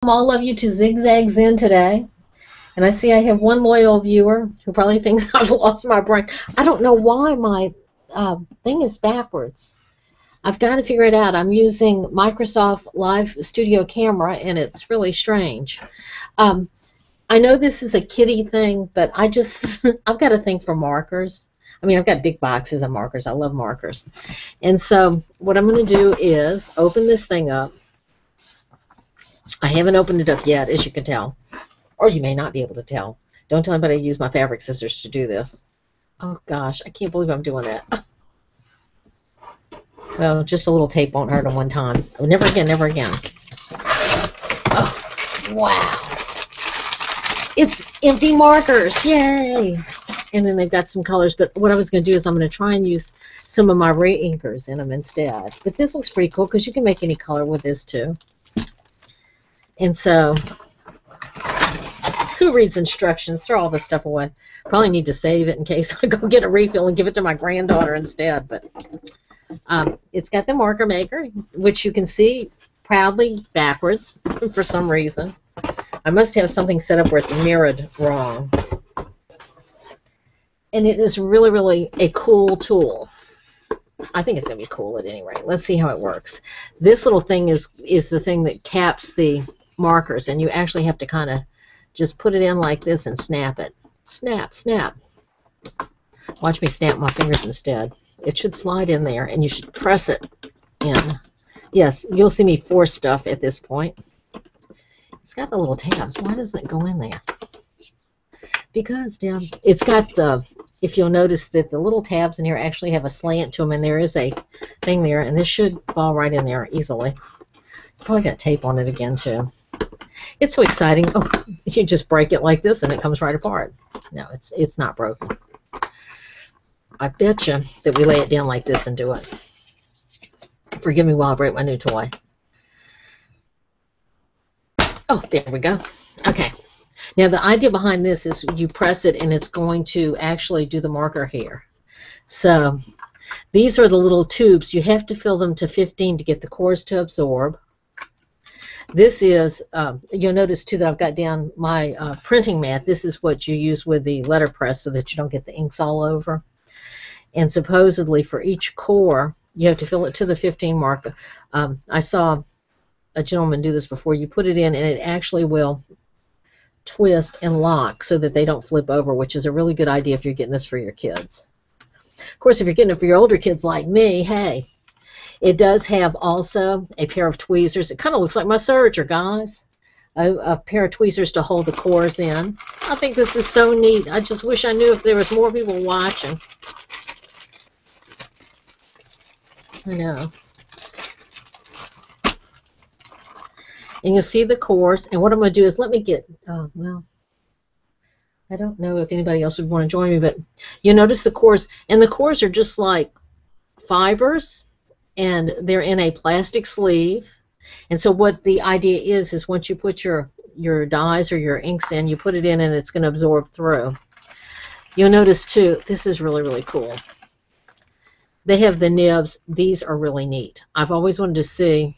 All of you to ZigZagZen today. And I see I have one loyal viewer who probably thinks I've lost my brain. I don't know why my thing is backwards. I've got to figure it out. I'm using Microsoft Live Studio Camera, and it's really strange. I know this is a kiddie thing, but I've got a thing for markers. I mean, I've got big boxes of markers. I love markers. And so what I'm going to do is open this thing up. I haven't opened it up yet, as you can tell. Or you may not be able to tell. Don't tell anybody I use my fabric scissors to do this. Oh, gosh, I can't believe I'm doing that. Well, just a little tape won't hurt them one time. Oh, never again, never again. Oh, wow. It's empty markers. Yay. And then they've got some colors. But what I was going to do is I'm going to try and use some of my Reinkers in them instead. But this looks pretty cool because you can make any color with this, too. And so, who reads instructions? Throw all this stuff away. Probably need to save it in case I go get a refill and give it to my granddaughter instead. But it's got the marker maker, which you can see proudly backwards for some reason. I must have something set up where it's mirrored wrong. And it is really, really a cool tool. I think it's going to be cool at any rate. Let's see how it works. This little thing is the thing that caps the markers, and you actually have to kind of just put it in like this and snap it. Snap, snap. Watch me snap my fingers instead. It should slide in there, and you should press it in. Yes, you'll see me force stuff at this point. It's got the little tabs. Why doesn't it go in there? Because it's got the, if you'll notice that the little tabs in here actually have a slant to them, and there is a thing there, and this should fall right in there easily. It's probably got tape on it again, too. It's so exciting. Oh, you just break it like this, and it comes right apart. No, it's not broken. I bet you that we lay it down like this and do it. Forgive me while I break my new toy. Oh, there we go. Okay. Now, the idea behind this is you press it, and it's going to actually do the marker here. So these are the little tubes. You have to fill them to 15 to get the cores to absorb. This is, you'll notice, too, that I've got down my printing mat. This is what you use with the letterpress so that you don't get the inks all over. And supposedly for each core, you have to fill it to the 15 mark. I saw a gentleman do this before. You put it in, and it actually will twist and lock so that they don't flip over, which is a really good idea if you're getting this for your kids. Of course, if you're getting it for your older kids like me, hey, it does have also a pair of tweezers. It kind of looks like my serger, guys. A pair of tweezers to hold the cores in. I think this is so neat. I just wish I knew if there was more people watching. I know. And you'll see the cores. And what I'm going to do is let me get, well, I don't know if anybody else would want to join me, but you notice the cores. And the cores are just like fibers, and they're in a plastic sleeve. And so what the idea is once you put your dyes or your inks in, you put it in, and it's going to absorb through. You'll notice, too, this is really, really cool. They have the nibs. These are really neat. I've always wanted to see.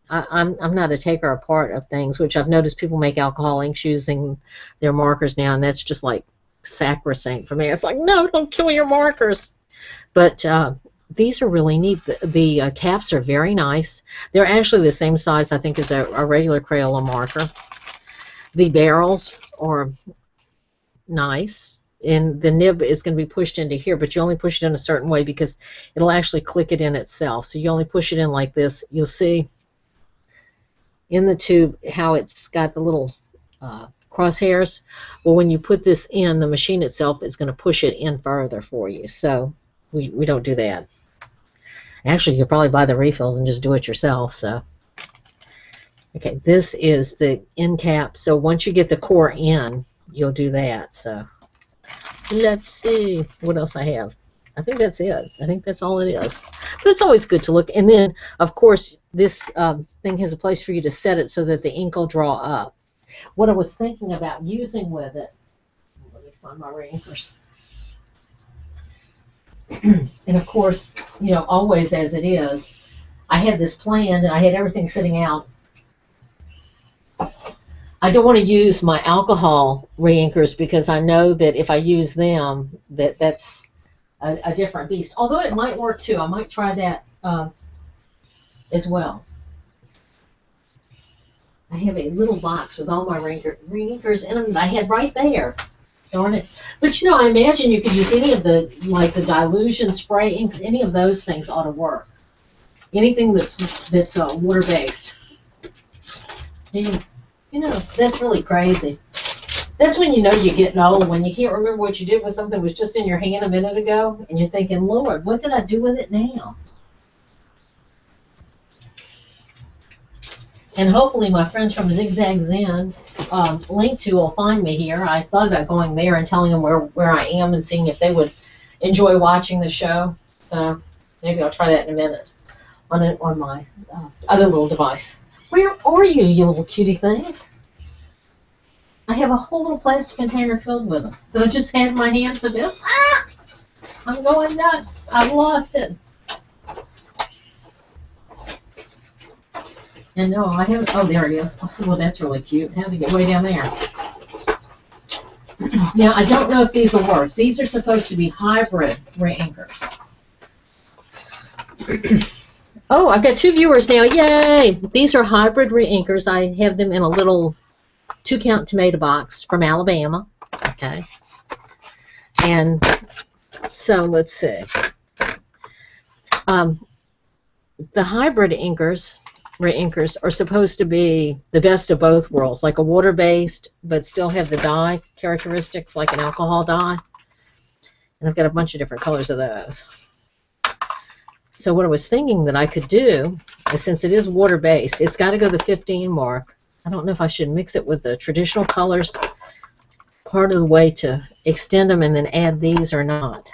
I'm not a taker apart of things, which I've noticed people make alcohol inks using their markers now, and that's just like sacrosanct for me. It's like, no, don't kill your markers. But these are really neat. The caps are very nice. They're actually the same size, I think, as a regular Crayola marker. The barrels are nice. And the nib is going to be pushed into here, but you only push it in a certain way because it'll actually click it in itself. So you only push it in like this. You'll see in the tube how it's got the little crosshairs. Well, when you put this in, the machine itself is going to push it in further for you. So we don't do that. Actually, you could probably buy the refills and just do it yourself. So, okay, this is the end cap. So once you get the core in, you'll do that. So let's see what else I have. I think that's it. I think that's all it is. But it's always good to look. And then, of course, this thing has a place for you to set it so that the ink will draw up. What I was thinking about using with it, let me find my Reinkers. And, of course, you know, always as it is, I had this planned and I had everything sitting out I don't want to use my alcohol reinkers because I know that if I use them, that's a different beast. Although it might work too. I might try that as well. I have a little box with all my reinkers in them that I had right there. Darn it. But you know, I imagine you could use any of the, like the dilution spray inks, any of those things ought to work. Anything that's water-based. You know, that's really crazy. That's when you know you're getting old, when you can't remember what you did with something that was just in your hand a minute ago, and you're thinking, Lord, what did I do with it now? And hopefully my friends from ZigZagZen link to will find me here. I thought about going there and telling them where I am and seeing if they would enjoy watching the show. So maybe I'll try that in a minute on my other little device. Where are you, you little cutie things? I have a whole little plastic container filled with them. Did I just have my hand for this? Ah! I'm going nuts. I've lost it. And no, I haven't. Oh, there it is. Oh, well, that's really cute. How to get way down there. Now, I don't know if these will work. These are supposed to be hybrid reinkers. Oh, I've got 2 viewers now. Yay! These are hybrid reinkers. I have them in a little 2-count tomato box from Alabama. Okay. And so let's see. The hybrid reinkers are supposed to be the best of both worlds, like a water-based, but still have the dye characteristics like an alcohol dye. And I've got a bunch of different colors of those. So what I was thinking that I could do is, since it is water-based, it's got to go the 15 mark. I don't know if I should mix it with the traditional colors part of the way to extend them and then add these or not.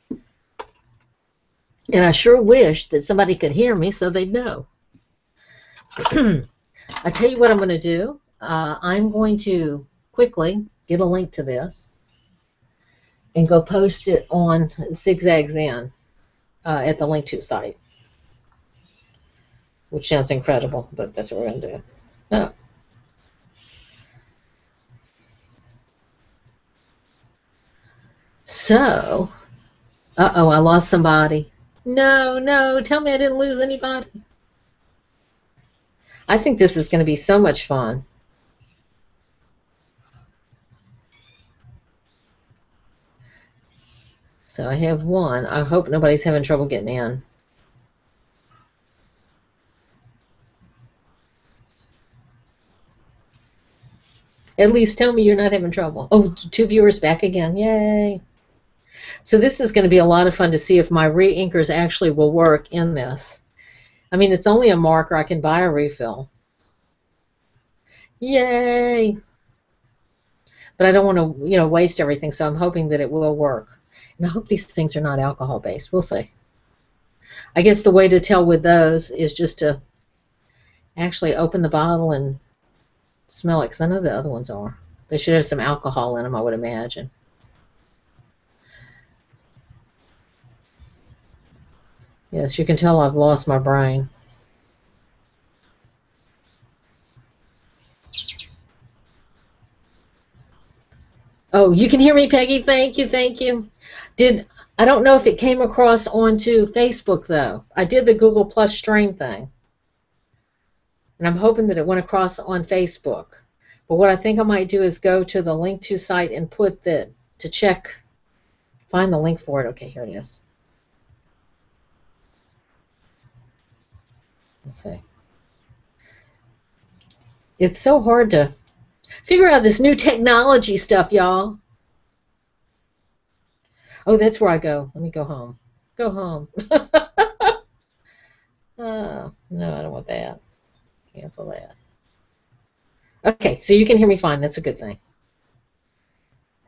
And I sure wish that somebody could hear me so they'd know. I tell you what I'm going to do. I'm going to quickly get a link to this and go post it on ZigZagZen at the link to site. Which sounds incredible, but that's what we're going to do. Oh. So, uh-oh, I lost somebody. No, no, tell me I didn't lose anybody. I think this is going to be so much fun. So I have one. I hope nobody's having trouble getting in. At least tell me you're not having trouble. Oh, 2 viewers back again. Yay. So this is going to be a lot of fun to see if my reinkers actually will work in this. I mean, it's only a marker. I can buy a refill. Yay. But I don't want to, you know, waste everything, so I'm hoping that it will work. And I hope these things are not alcohol-based. We'll see. I guess the way to tell with those is just to actually open the bottle and smell it, because I know the other ones are. They should have some alcohol in them, I would imagine. Yes, you can tell I've lost my brain. Oh, you can hear me, Peggy? Thank you, thank you. I don't know if it came across onto Facebook, though. I did the Google Plus stream thing. And I'm hoping that it went across on Facebook. But what I think I might do is go to the link to site and put the, to check, find the link for it. Okay, here it is. Let's see. It's so hard to figure out this new technology stuff, y'all. Oh, that's where I go. Let me go home. Go home. Oh, no, I don't want that. Cancel that. Okay, so you can hear me fine. That's a good thing.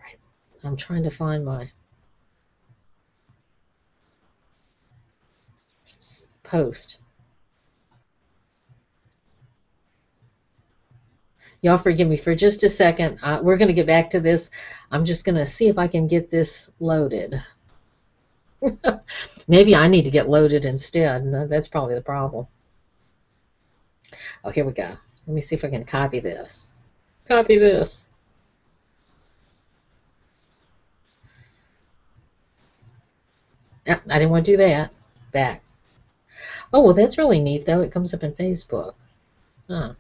Right. I'm trying to find my post. Y'all forgive me for just a second. We're going to get back to this. I'm just going to see if I can get this loaded. Maybe I need to get loaded instead. No, that's probably the problem. Oh, here we go. Let me see if I can copy this. Copy this. I didn't want to do that. Back. Oh, well, that's really neat, though. It comes up in Facebook. Huh.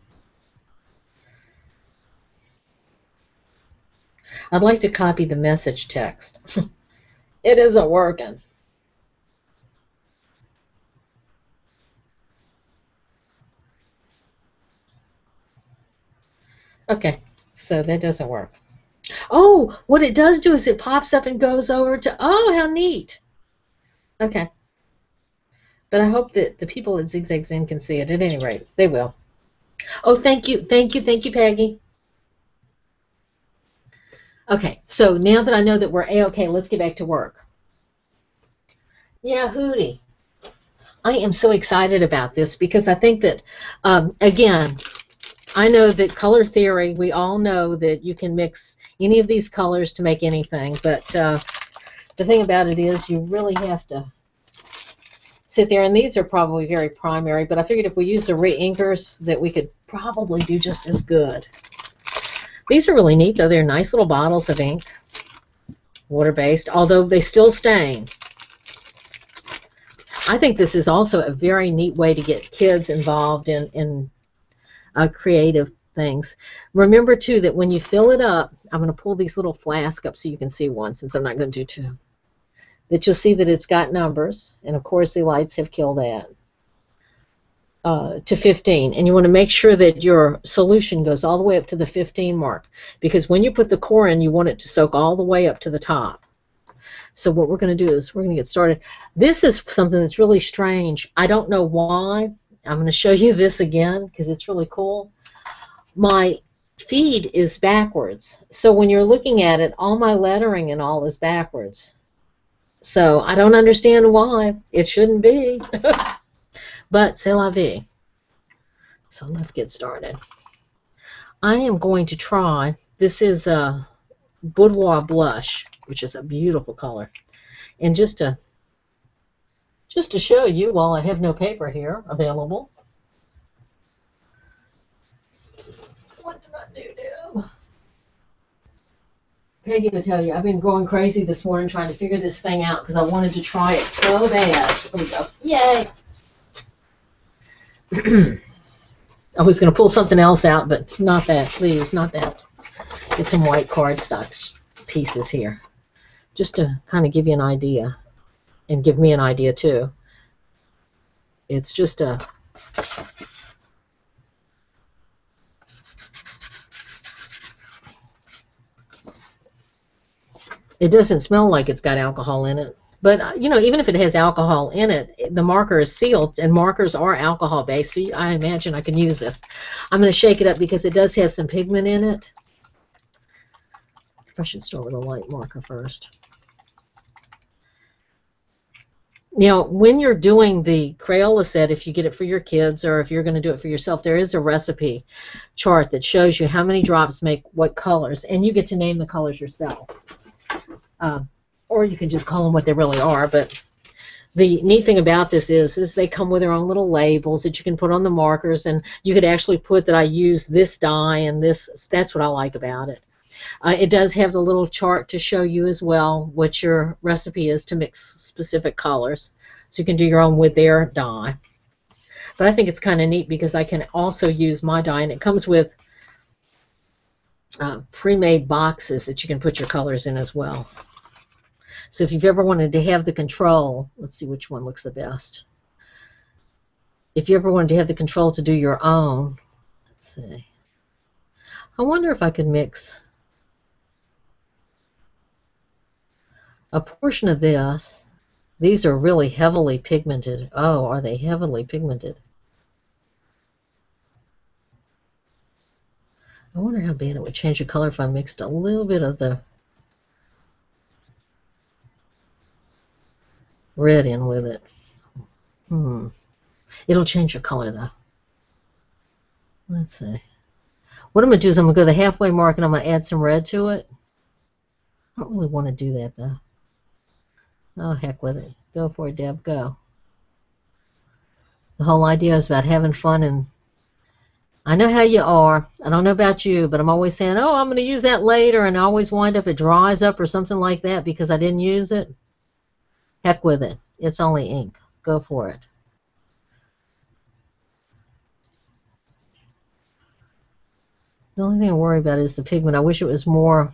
I'd like to copy the message text. It isn't working. Okay, so that doesn't work. Oh, what it does do is it pops up and goes over to, oh, how neat. Okay. But I hope that the people at ZigZagZen can see it. At any rate, they will. Oh, thank you, thank you, thank you, Peggy. Okay, so now that I know that we're A-okay, let's get back to work. Yeah, Hootie. I am so excited about this because I think that, again, I know that color theory, we all know that you can mix any of these colors to make anything, but the thing about it is you really have to sit there, and these are probably very primary, but I figured if we use the Reinkers that we could probably do just as good. These are really neat, though. They're nice little bottles of ink, water-based, although they still stain. I think this is also a very neat way to get kids involved in creative things. Remember, too, that when you fill it up, I'm going to pull these little flasks up so you can see one, since I'm not going to do two, that you'll see that it's got numbers, and of course the lights have killed that, to 15. And you want to make sure that your solution goes all the way up to the 15 mark, because when you put the core in, you want it to soak all the way up to the top. So what we're going to do is we're going to get started. This is something that's really strange. I don't know why. I'm going to show you this again because it's really cool. My feed is backwards. So when you're looking at it, all my lettering and all is backwards. So I don't understand why. It shouldn't be. But c'est la vie. So let's get started. I am going to try, this is a Boudoir Blush, which is a beautiful color. And just to show you, while I have no paper here available, what did I do? Peggy will tell you, I've been going crazy this morning trying to figure this thing out because I wanted to try it so bad. Here we go. Yay! I was going to pull something else out, but not that, please, not that. Get some white cardstock pieces here, just to kind of give you an idea, and give me an idea too. It's just a... It doesn't smell like it's got alcohol in it. But, you know, even if it has alcohol in it, the marker is sealed, and markers are alcohol-based, so I imagine I can use this. I'm going to shake it up because it does have some pigment in it. I should start with a light marker first. Now, when you're doing the Crayola set, if you get it for your kids or if you're going to do it for yourself, there is a recipe chart that shows you how many drops make what colors, and you get to name the colors yourself. Or you can just call them what they really are. But the neat thing about this is they come with their own little labels that you can put on the markers, and you could actually put that I use this dye and this. That's what I like about it. It does have the little chart to show you as well what your recipe is to mix specific colors, so you can do your own with their dye. But I think it's kind of neat because I can also use my dye, and it comes with pre-made boxes that you can put your colors in as well. So if you've ever wanted to have the control, let's see which one looks the best. If you ever wanted to have the control to do your own, let's see. I wonder if I could mix a portion of this. These are really heavily pigmented. Oh, are they heavily pigmented? I wonder how bad it would change the color if I mixed a little bit of the red in with it. It'll change the color though. Let's see. What I'm going to do is I'm going to go to the halfway mark and I'm going to add some red to it. I don't really want to do that though. Oh, heck with it. Go for it, Deb. Go. The whole idea is about having fun, and I know how you are. I don't know about you, but I'm always saying, oh, I'm going to use that later, and I always wind up it dries up or something like that because I didn't use it. Heck with it. It's only ink. Go for it. The only thing I worry about is the pigment. I wish it was more.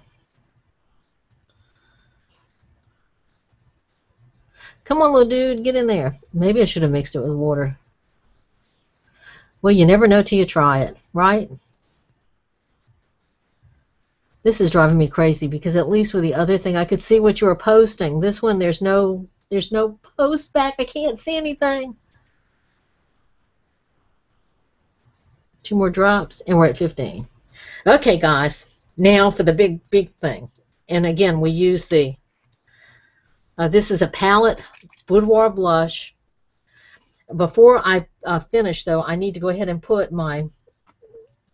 Come on, little dude, get in there. Maybe I should have mixed it with water. Well, you never know till you try it, right? This is driving me crazy because at least with the other thing, I could see what you were posting. This one, there's no post back. I can't see anything. 2 more drops, and we're at 15. Okay, guys, now for the big thing. And again, we use the, this is a palette boudoir blush. Before I finish, though, I need to go ahead and put my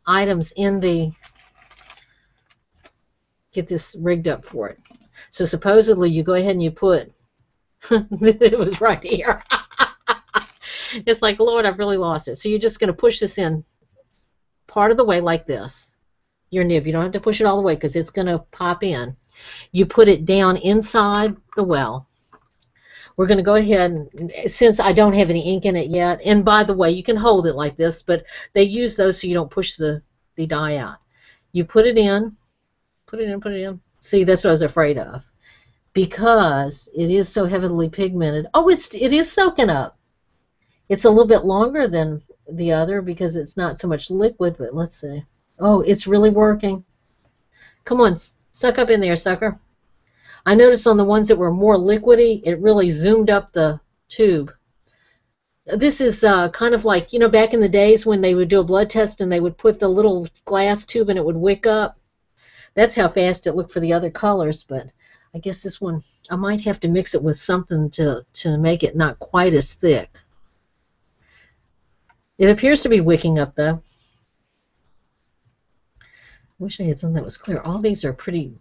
items in the, get this rigged up for it. So supposedly you go ahead and you put, it was right here. It's like, Lord, I've really lost it. So you're just going to push this in part of the way like this. Your nib. You don't have to push it all the way because it's going to pop in. You put it down inside the well. We're going to go ahead, and since I don't have any ink in it yet, and by the way, you can hold it like this, but they use those so you don't push the dye out. You put it in, put it in, put it in. See, that's what I was afraid of. Because it is so heavily pigmented. Oh, it is soaking up. It's a little bit longer than the other because it's not so much liquid, but let's see. Oh, it's really working. Come on, suck up in there, sucker. I noticed on the ones that were more liquidy, it really zoomed up the tube. This is kind of like, you know, back in the days when they would do a blood test and they would put the little glass tube and it would wick up. That's how fast it looked for the other colors, but I guess this one, I might have to mix it with something to make it not quite as thick. It appears to be wicking up, though. I wish I had something that was clear. All these are pretty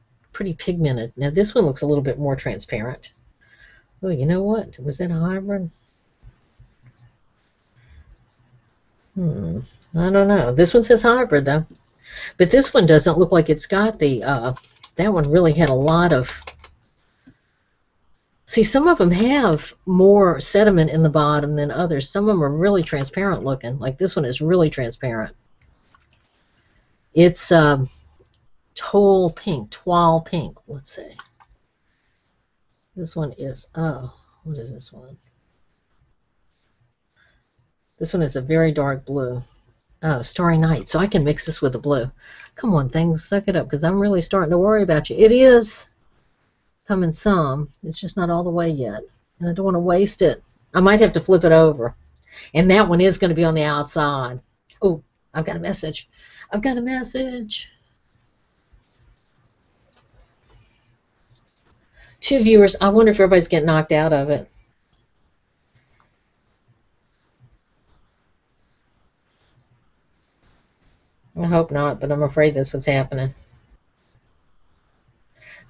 pigmented. Now this one looks a little bit more transparent. Oh, you know what? Was that a hybrid? I don't know. This one says hybrid, though. But this one doesn't look like it's got the, that one really had a lot of, see, some of them have more sediment in the bottom than others. Some of them are really transparent looking. Like this one is really transparent. It's toile pink. Let's see. This one is, oh, what is this one? This one is a very dark blue. Oh, Starry Night. So I can mix this with the blue. Come on, things, suck it up, because I'm really starting to worry about you. It is coming some. It's just not all the way yet. And I don't want to waste it. I might have to flip it over. And that one is going to be on the outside. Oh, I've got a message. I've got a message. 2 viewers. I wonder if everybody's getting knocked out of it. I hope not, but I'm afraid that's what's happening.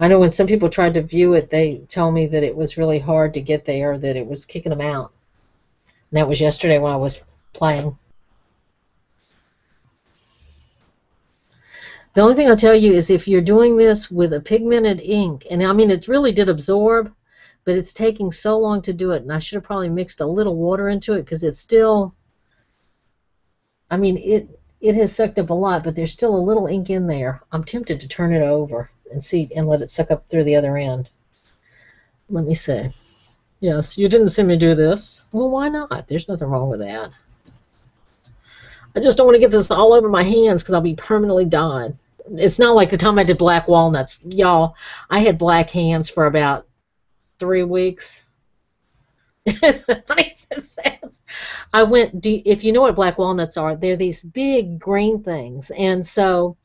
I know when some people tried to view it, they told me that it was really hard to get there, that it was kicking them out. And that was yesterday when I was playing. The only thing I'll tell you is if you're doing this with a pigmented ink, and I mean it really did absorb, but it's taking so long to do it, and I should have probably mixed a little water into it because it's still, I mean, it has sucked up a lot, but there's still a little ink in there. I'm tempted to turn it over and see and let it suck up through the other end. Let me see. Yes, you didn't see me do this. Well, why not? There's nothing wrong with that. I just don't want to get this all over my hands because I'll be permanently dyed. It's not like the time I did black walnuts. Y'all, I had black hands for about 3 weeks. I went, if you know what black walnuts are, they're these big green things. And so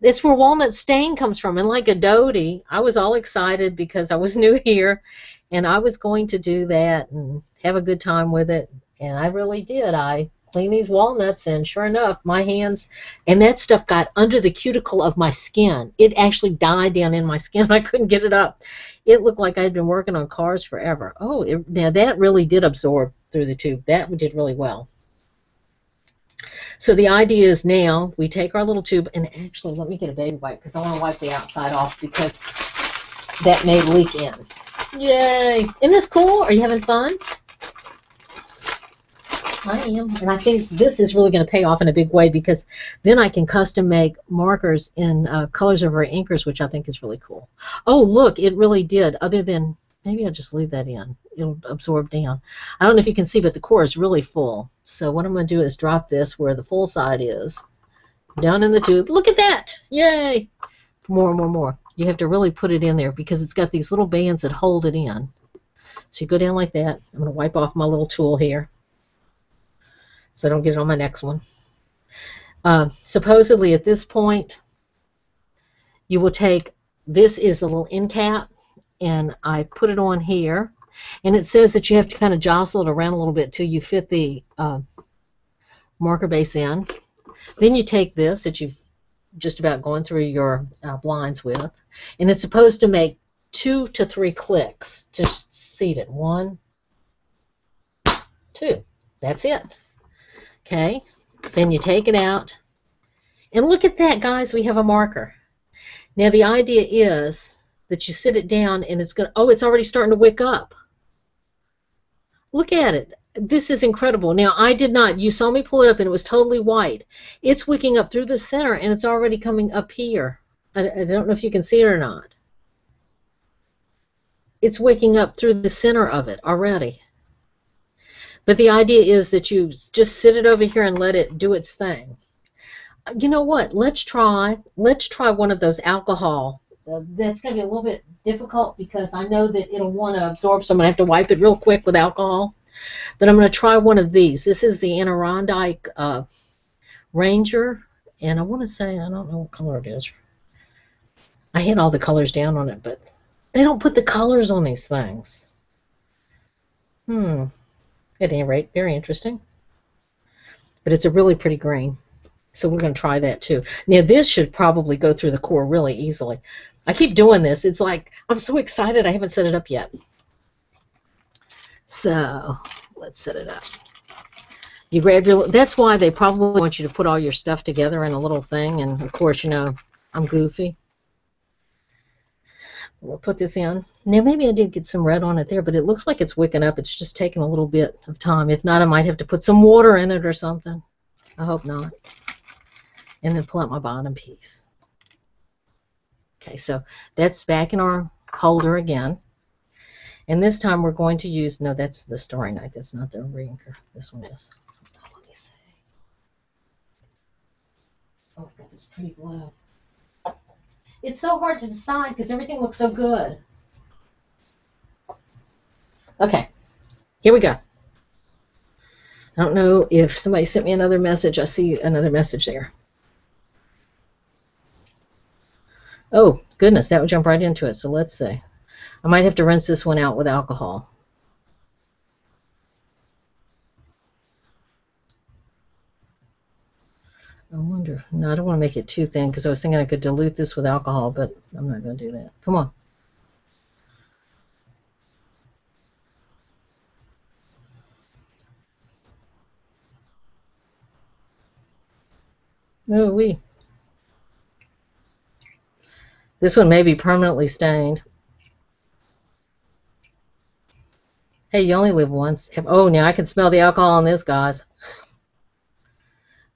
it's where walnut stain comes from. And like a Dodie, I was all excited because I was new here. And I was going to do that and have a good time with it. And I really did. I cleaned these walnuts, and sure enough, my hands, and that stuff got under the cuticle of my skin. It actually died down in my skin. I couldn't get it up. It looked like I had been working on cars forever. Oh, now that really did absorb through the tube. That did really well. So the idea is now we take our little tube, and actually let me get a baby wipe because I want to wipe the outside off because that may leak in. Yay! Isn't this cool? Are you having fun? I am, and I think this is really going to pay off in a big way because then I can custom make markers in colors of Reinkers, which I think is really cool. Oh, look, it really did. Other than, maybe I'll just leave that in. It'll absorb down. I don't know if you can see, but the core is really full. So what I'm going to do is drop this where the full side is, down in the tube. Look at that! Yay! More, more, more. You have to really put it in there because it's got these little bands that hold it in. So you go down like that. I'm going to wipe off my little tool here so I don't get it on my next one. Supposedly at this point, you will take, this is a little end cap, and I put it on here, and it says that you have to kind of jostle it around a little bit till you fit the marker base in. Then you take this that you've just about gone through your blinds with, and it's supposed to make 2 to 3 clicks to seat it. 1, 2. That's it. Okay, then you take it out, and look at that, guys, we have a marker. Now the idea is that you sit it down and it's going to, oh, it's already starting to wick up. Look at it. This is incredible. Now I did not, you saw me pull it up and it was totally white. It's wicking up through the center and it's already coming up here. I don't know if you can see it or not. It's wicking up through the center of it already. But the idea is that you just sit it over here and let it do its thing. You know what? Let's try one of those alcohol. That's going to be a little bit difficult because I know that it'll want to absorb, so I'm going to have to wipe it real quick with alcohol. But I'm going to try one of these. This is the Adirondack Ranger, and I want to say, I don't know what color it is. I had all the colors down on it, but they don't put the colors on these things. At any rate, very interesting. But it's a really pretty green. So we're going to try that too. Now this should probably go through the core really easily. I keep doing this. It's like, I'm so excited I haven't set it up yet. So let's set it up. You grab your, that's why they probably want you to put all your stuff together in a little thing. And of course, you know, I'm goofy. We'll put this in. Now maybe I did get some red on it there, but it looks like it's wicking up. It's just taking a little bit of time. If not, I might have to put some water in it or something. I hope not. And then pull out my bottom piece. Okay, so that's back in our holder again. And this time we're going to use, no, that's the Story Night. That's not the Reinker. This one is. Oh, let me see. Oh, I've got this pretty blue. It's so hard to decide because everything looks so good. Okay, here we go. I don't know if somebody sent me another message. I see another message there. Oh, goodness, that would jump right into it. So let's see. I might have to rinse this one out with alcohol. I wonder. No, I don't want to make it too thin because I was thinking I could dilute this with alcohol, but I'm not going to do that. Come on. Oh, wee. This one may be permanently stained. Hey, you only live once. Oh, now I can smell the alcohol on this, guys.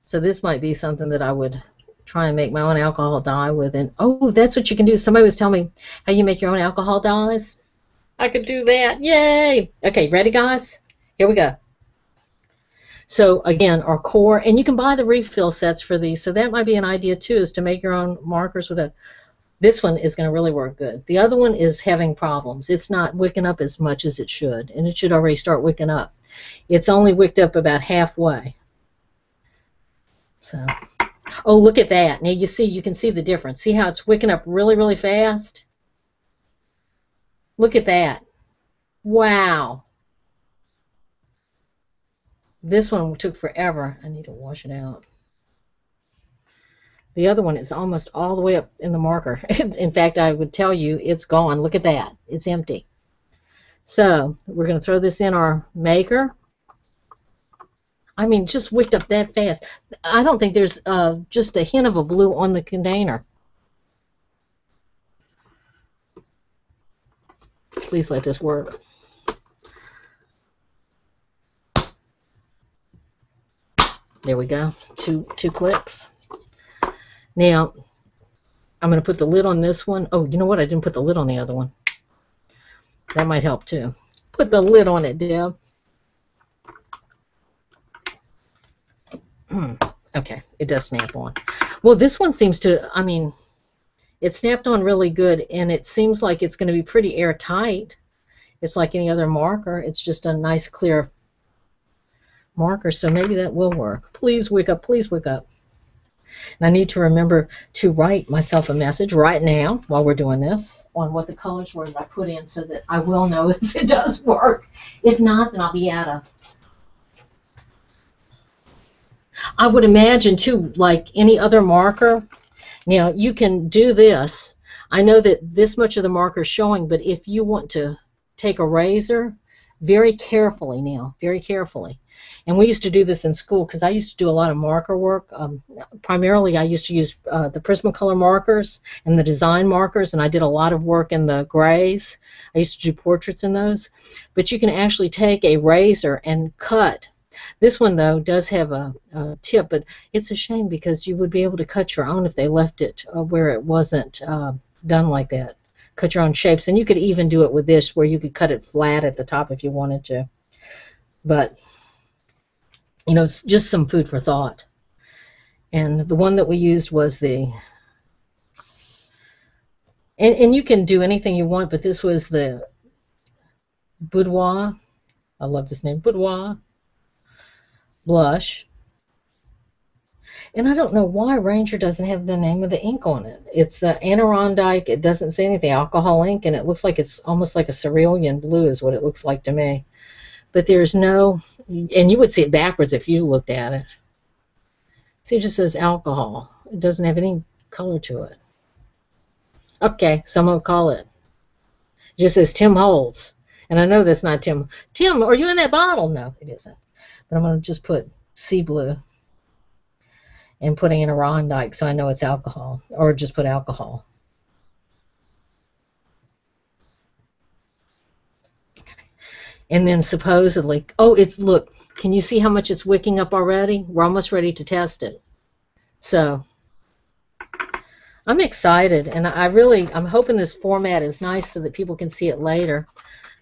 So this might be something that I would try and make my own alcohol dye with. And oh, that's what you can do. Somebody was telling me how you make your own alcohol dyes. I could do that. Yay! Okay, ready, guys? Here we go. So again, our core, and you can buy the refill sets for these. So that might be an idea too, is to make your own markers with a. This one is going to really work good. The other one is having problems. It's not wicking up as much as it should, and it should already start wicking up. It's only wicked up about halfway. So, oh, look at that. Now you can see the difference. See how it's wicking up really, really fast? Look at that. Wow. This one took forever. I need to wash it out. The other one is almost all the way up in the marker. In fact, I would tell you it's gone. Look at that. It's empty. So we're going to throw this in our maker. I mean, just wicked up that fast. I don't think there's just a hint of a blue on the container. Please let this work. There we go. Two clicks. Now, I'm going to put the lid on this one. Oh, you know what? I didn't put the lid on the other one. That might help too. Put the lid on it, Deb. Okay, it does snap on. Well, this one seems to, I mean, it snapped on really good, and it seems like it's going to be pretty airtight. It's like any other marker. It's just a nice clear marker, so maybe that will work. Please wake up, please wake up. And I need to remember to write myself a message right now while we're doing this on what the colors were that I put in so that I will know if it does work. If not, then I'll be out of. I would imagine too, like any other marker, now you can do this. I know that this much of the marker is showing, but if you want to take a razor, very carefully now, very carefully. And we used to do this in school because I used to do a lot of marker work. Primarily, I used to use the Prismacolor markers and the design markers, and I did a lot of work in the grays. I used to do portraits in those. But you can actually take a razor and cut. This one, though, does have a tip, but it's a shame because you would be able to cut your own if they left it where it wasn't done like that. Cut your own shapes, and you could even do it with this where you could cut it flat at the top if you wanted to. But you know, it's just some food for thought. And the one that we used was the, and you can do anything you want, but this was the Boudoir, I love this name, Boudoir blush. And I don't know why Ranger doesn't have the name of the ink on it. It's Adirondack, it doesn't say anything, alcohol ink, and it looks like it's almost like a cerulean blue is what it looks like to me. But there's no, and you would see it backwards if you looked at it. See, it just says alcohol. It doesn't have any color to it. Okay, so I'm going to call it. It just says Tim Holtz. And I know that's not Tim. Tim, are you in that bottle? No, it isn't. But I'm going to just put sea blue and putting in Adirondack so I know it's alcohol. Or just put alcohol. And then supposedly, oh, it's, look, can you see how much it's wicking up already? We're almost ready to test it. So, I'm excited, and I'm hoping this format is nice so that people can see it later.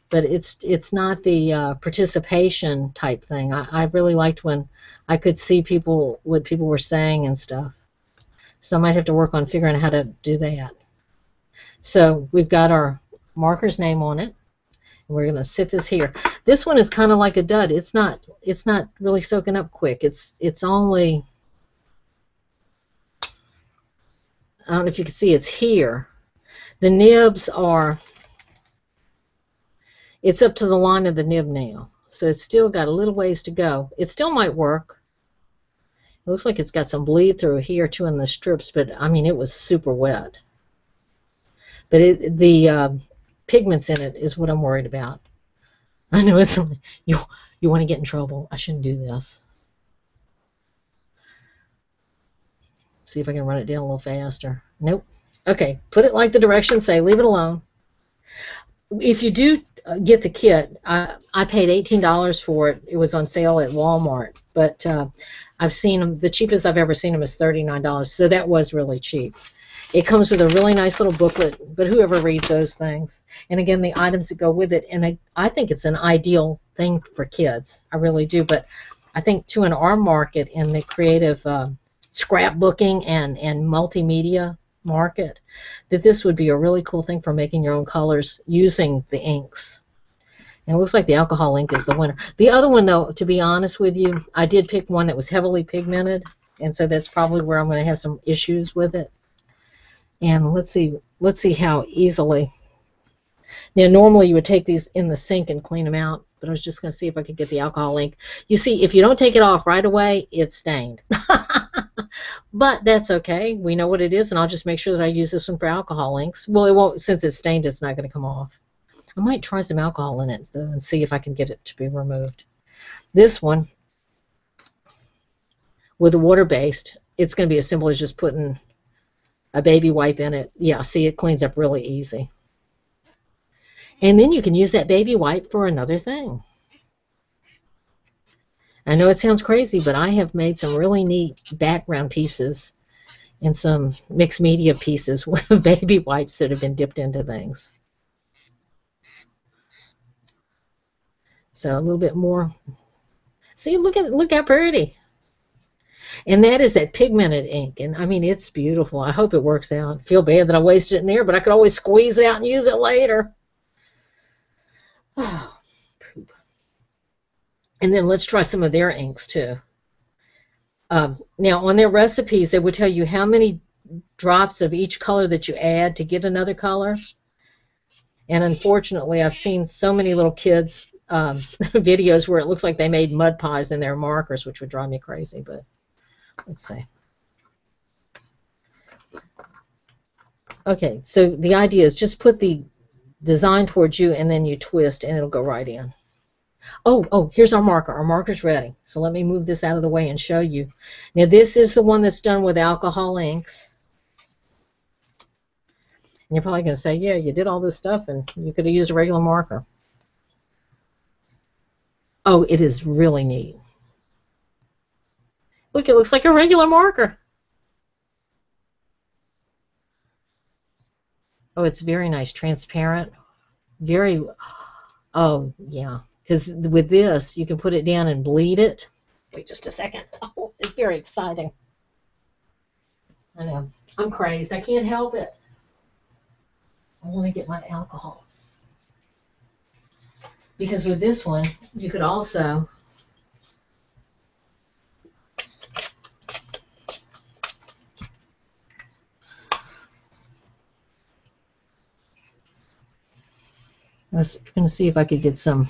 But it's not the participation type thing. I really liked when I could see what people were saying and stuff. So I might have to work on figuring out how to do that. So we've got our marker's name on it. We're going to sit this here. This one is kind of like a dud. It's not really soaking up quick. It's only, I don't know if you can see, it's here. The nibs are, it's up to the line of the nib now. So it's still got a little ways to go. It still might work. It looks like it's got some bleed through here too in the strips, but I mean it was super wet. But the pigments in it is what I'm worried about. I know it's you want to get in trouble. I shouldn't do this. See if I can run it down a little faster. Nope. Okay, put it like the directions say. Leave it alone. If you do get the kit, I paid $18 for it. It was on sale at Walmart, but I've seen them. The cheapest I've ever seen them is $39, so that was really cheap. It comes with a really nice little booklet, but whoever reads those things? And again, the items that go with it, and I think it's an ideal thing for kids. I really do, but I think too in our market, in the creative scrapbooking and multimedia market, that this would be a really cool thing for making your own colors using the inks. And it looks like the alcohol ink is the winner. The other one, though, to be honest with you, I did pick one that was heavily pigmented, and so that's probably where I'm going to have some issues with it. And let's see how easily. Now, normally you would take these in the sink and clean them out, but I was just going to see if I could get the alcohol ink. You see, if you don't take it off right away, it's stained. But that's okay. We know what it is, and I'll just make sure that I use this one for alcohol inks. Well, it won't, since it's stained, it's not going to come off. I might try some alcohol in it, though, and see if I can get it to be removed. This one, with a water-based, it's going to be as simple as just putting a baby wipe in it. Yeah, see, it cleans up really easy. And then you can use that baby wipe for another thing. I know it sounds crazy, but I have made some really neat background pieces and some mixed media pieces with baby wipes that have been dipped into things. So a little bit more. See, look how pretty. And that is that pigmented ink, and I mean, it's beautiful. I hope it works out. I feel bad that I wasted it in there, but I could always squeeze it out and use it later. Oh, poop. And then let's try some of their inks too. Now on their recipes, they would tell you how many drops of each color that you add to get another color. And unfortunately, I've seen so many little kids videos where it looks like they made mud pies in their markers, which would drive me crazy. But let's see. Okay, so the idea is just put the design towards you and then you twist and it'll go right in. Oh, here's our marker. Our marker's ready. So let me move this out of the way and show you. Now this is the one that's done with alcohol inks. And you're probably going to say, yeah, you did all this stuff and you could have used a regular marker. Oh, it is really neat. Look, it looks like a regular marker. Oh, it's very nice, transparent. Very, oh, yeah. Because with this, you can put it down and bleed it. Wait just a second. Oh, it's very exciting. I know. I'm crazed. I can't help it. I want to get my alcohol. Because with this one, you could also I was going to see if I could get some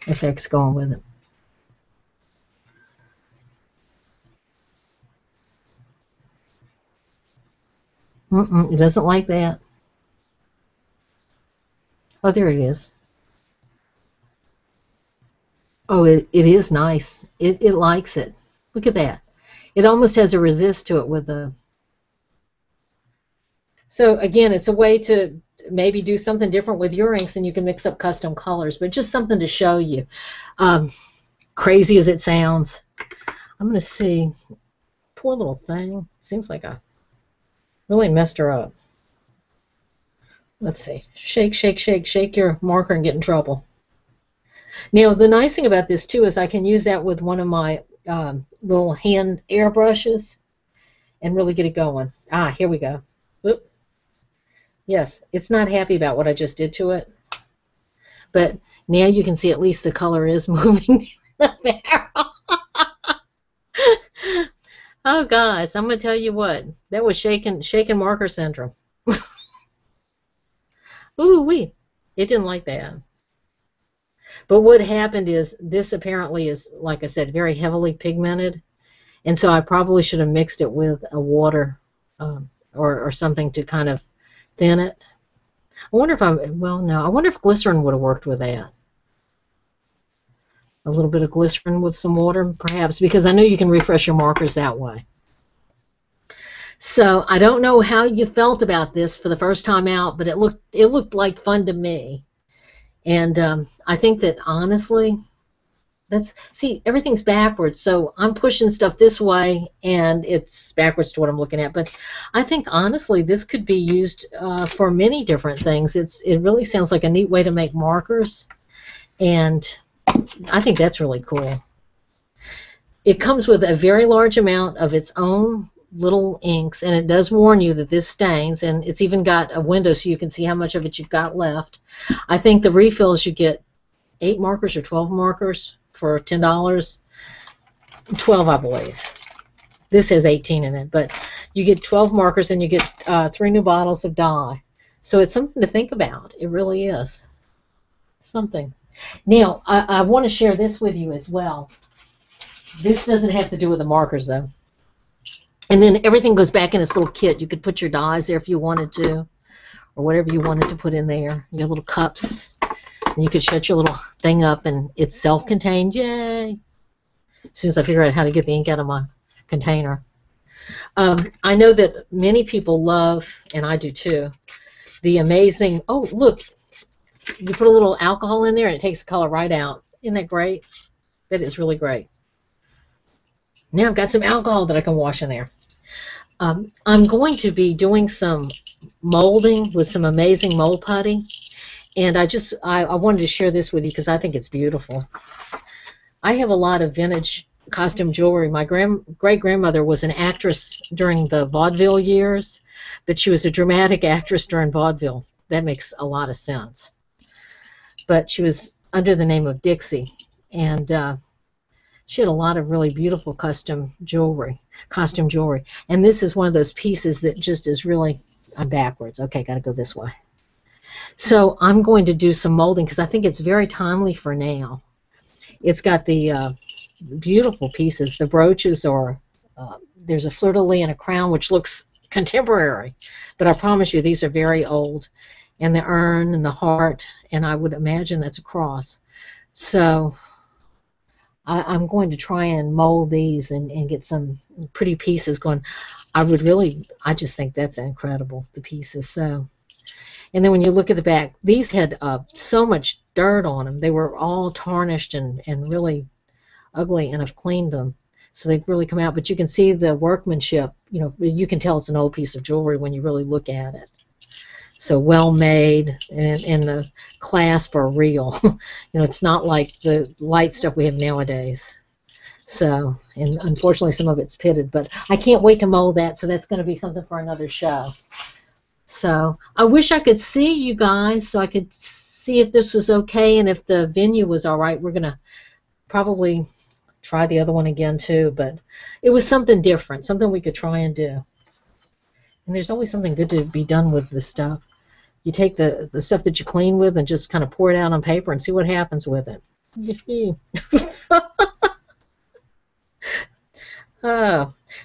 effects going with it. It doesn't like that. Oh, there it is. Oh, it is nice. It likes it. Look at that. It almost has a resist to it with the... So again, it's a way to maybe do something different with your inks, and you can mix up custom colors, but just something to show you. Crazy as it sounds. I'm going to see. Poor little thing. Seems like I really messed her up. Let's see. Shake, shake, shake, shake your marker and get in trouble. Now, the nice thing about this, too, is I can use that with one of my little hand airbrushes and really get it going. Ah, here we go. Oop. Yes, it's not happy about what I just did to it. But now you can see at least the color is moving the barrel. Oh, guys, I'm going to tell you what. That was shaking marker syndrome. Ooh-wee. It didn't like that. But what happened is this apparently is, like I said, very heavily pigmented. And so I probably should have mixed it with a water or something to kind of thin it. I wonder if I wonder if glycerin would have worked with that. A little bit of glycerin with some water, perhaps, because I know you can refresh your markers that way. So I don't know how you felt about this for the first time out, but it looked like fun to me. And I think that honestly, see, everything's backwards, so I'm pushing stuff this way, and it's backwards to what I'm looking at. But I think honestly, this could be used for many different things. It really sounds like a neat way to make markers, and I think that's really cool. It comes with a very large amount of its own little inks, and it does warn you that this stains, and it's even got a window so you can see how much of it you've got left. I think the refills, you get 8 markers or 12 markers for $10. 12, I believe. This has 18 in it, but you get 12 markers and you get 3 new bottles of dye. So it's something to think about. It really is something. Now, I want to share this with you as well. This doesn't have to do with the markers, though. And then everything goes back in its little kit. You could put your dyes there if you wanted to, or whatever you wanted to put in there, your little cups. And you could shut your little thing up, and it's self-contained. Yay! As soon as I figure out how to get the ink out of my container. I know that many people love, and I do too, the amazing, oh, look, you put a little alcohol in there and it takes the color right out. Isn't that great? That is really great. Now I've got some alcohol that I can wash in there. I'm going to be doing some molding with some amazing mold putty, and I wanted to share this with you because I think it's beautiful. I have a lot of vintage costume jewelry. My great-grandmother was an actress during the vaudeville years, but she was a dramatic actress during vaudeville. That makes a lot of sense. But she was under the name of Dixie, and she had a lot of really beautiful costume jewelry. And this is one of those pieces that just is really, I'm backwards. Okay, got to go this way. So I'm going to do some molding because I think it's very timely for now. It's got the beautiful pieces. The brooches are, there's a fleur-de-lis and a crown, which looks contemporary, but I promise you these are very old. And the urn and the heart, and I would imagine that's a cross. So I'm going to try and mold these and get some pretty pieces going. I just think that's incredible, the pieces. So, and then when you look at the back, these had so much dirt on them. They were all tarnished and really ugly, and I've cleaned them. So they've really come out. But you can see the workmanship. You know, you can tell it's an old piece of jewelry when you really look at it. So well made, and the clasp are real. You know, it's not like the light stuff we have nowadays. So, and unfortunately some of it's pitted, but I can't wait to mold that, so that's going to be something for another show. So, I wish I could see you guys so I could see if this was okay and if the venue was all right. We're going to probably try the other one again too, but it was something different, something we could try and do. And there's always something good to be done with this stuff. You take the stuff that you clean with and just kind of pour it out on paper and see what happens with it.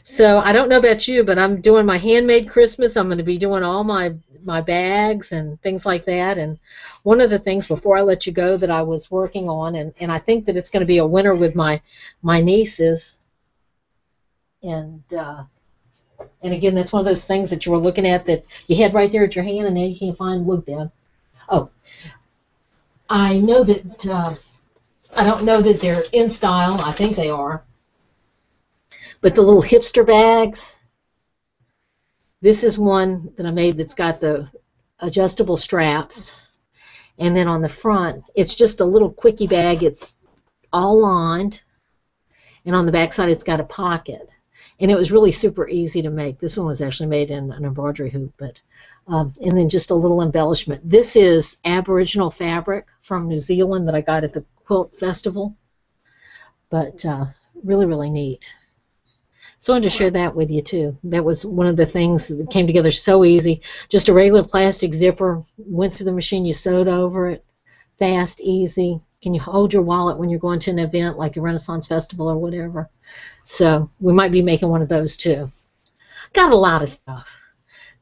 So I don't know about you, but I'm doing my handmade Christmas. I'm going to be doing all my bags and things like that. And one of the things before I let you go that I was working on, and I think that it's going to be a winner with my nieces. And again, that's one of those things that you were looking at that you had right there at your hand, and now you can't find. Look down. Oh, I know that I don't know that they're in style. I think they are. But the little hipster bags. This is one that I made that's got the adjustable straps, and then on the front, it's just a little quickie bag. It's all lined, and on the back side, it's got a pocket. And it was really super easy to make. This one was actually made in an embroidery hoop, but and then just a little embellishment. This is Aboriginal fabric from New Zealand that I got at the Quilt Festival, but really, really neat. So I wanted to share that with you too. That was one of the things that came together so easy. Just a regular plastic zipper, went through the machine, you sewed over it, fast, easy. Can you hold your wallet when you're going to an event like a Renaissance Festival or whatever? So we might be making one of those too. Got a lot of stuff.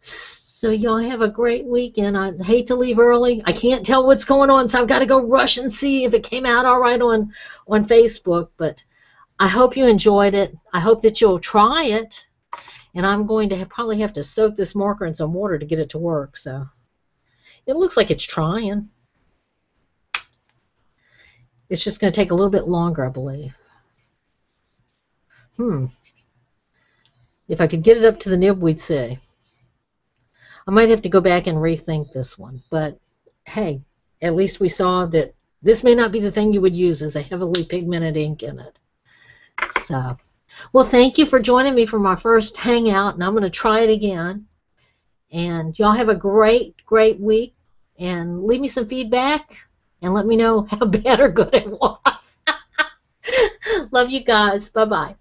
So y'all have a great weekend. I hate to leave early. I can't tell what's going on, so I've got to go rush and see if it came out all right on Facebook. But I hope you enjoyed it. I hope that you'll try it. And I'm going to probably have to soak this marker in some water to get it to work. So it looks like it's trying. It's just going to take a little bit longer, I believe. If I could get it up to the nib, we'd see. I might have to go back and rethink this one. But, hey, at least we saw that this may not be the thing you would use as a heavily pigmented ink in it. So, well, thank you for joining me for my first hangout, and I'm going to try it again. And y'all have a great, great week. And leave me some feedback. And let me know how bad or good it was. Love you guys. Bye-bye.